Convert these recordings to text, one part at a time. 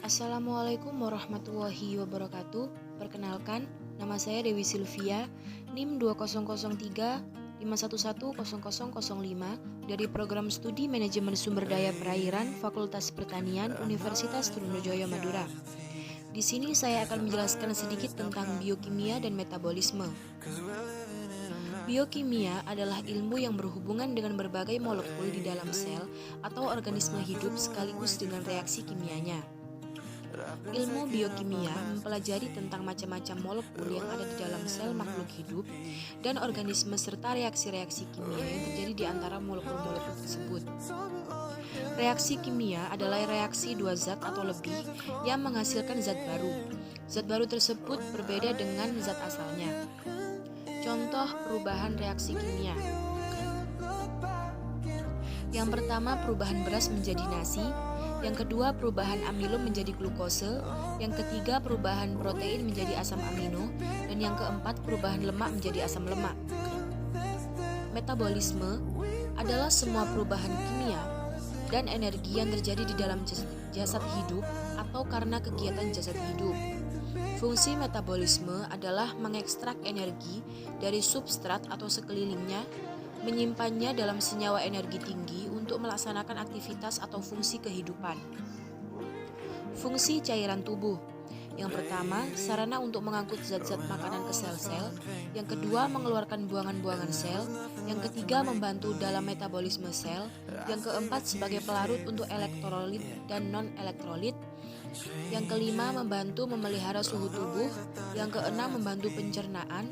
Assalamualaikum warahmatullahi wabarakatuh. Perkenalkan, nama saya Dewi Sylvia, NIM 2003 5110005 dari Program Studi Manajemen Sumber Daya Perairan Fakultas Pertanian Universitas Trunojoyo Madura. Di sini saya akan menjelaskan sedikit tentang biokimia dan metabolisme. Biokimia adalah ilmu yang berhubungan dengan berbagai molekul di dalam sel atau organisme hidup sekaligus dengan reaksi kimianya. Ilmu biokimia mempelajari tentang macam-macam molekul yang ada di dalam sel makhluk hidup dan organisme serta reaksi-reaksi kimia yang terjadi di antara molekul-molekul tersebut. Reaksi kimia adalah reaksi dua zat atau lebih yang menghasilkan zat baru. Zat baru tersebut berbeda dengan zat asalnya. Contoh perubahan reaksi kimia. Yang pertama, perubahan beras menjadi nasi. Yang kedua, perubahan amilo menjadi glukose. Yang ketiga, perubahan protein menjadi asam amino. Dan yang keempat, perubahan lemak menjadi asam lemak. Metabolisme adalah semua perubahan kimia dan energi yang terjadi di dalam jasad hidup atau karena kegiatan jasad hidup. Fungsi metabolisme adalah mengekstrak energi dari substrat atau sekelilingnya, menyimpannya dalam senyawa energi tinggi untuk melaksanakan aktivitas atau fungsi kehidupan. Fungsi cairan tubuh. Yang pertama, sarana untuk mengangkut zat-zat makanan ke sel-sel. Yang kedua, mengeluarkan buangan-buangan sel. Yang ketiga, membantu dalam metabolisme sel. Yang keempat, sebagai pelarut untuk elektrolit dan non-elektrolit. Yang kelima, membantu memelihara suhu tubuh. Yang keenam, membantu pencernaan.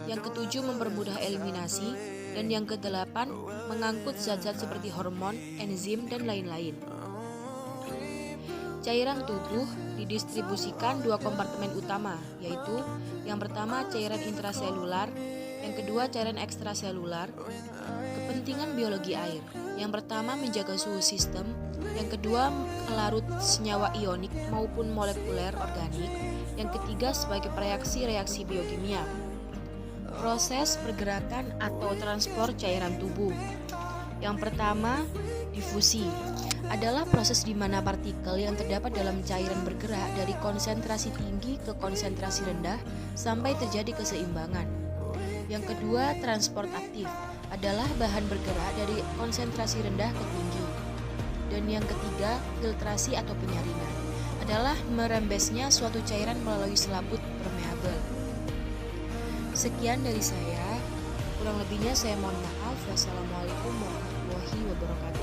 Yang ketujuh, mempermudah eliminasi. Dan yang kedelapan, mengangkut zat-zat seperti hormon, enzim, dan lain-lain. Cairan tubuh didistribusikan dua kompartemen utama, yaitu yang pertama cairan intraselular, yang kedua cairan ekstraselular. Kepentingan biologi air. Yang pertama menjaga suhu sistem, yang kedua melarut senyawa ionik maupun molekuler organik, yang ketiga sebagai reaksi biokimia. Proses pergerakan atau transport cairan tubuh. Yang pertama, difusi adalah proses di mana partikel yang terdapat dalam cairan bergerak dari konsentrasi tinggi ke konsentrasi rendah sampai terjadi keseimbangan. Yang kedua, transport aktif adalah bahan bergerak dari konsentrasi rendah ke tinggi. Dan yang ketiga, filtrasi atau penyaringan adalah merembesnya suatu cairan melalui selaput permeabel. Sekian dari saya, kurang lebihnya saya mohon maaf. Wassalamualaikum warahmatullahi wabarakatuh.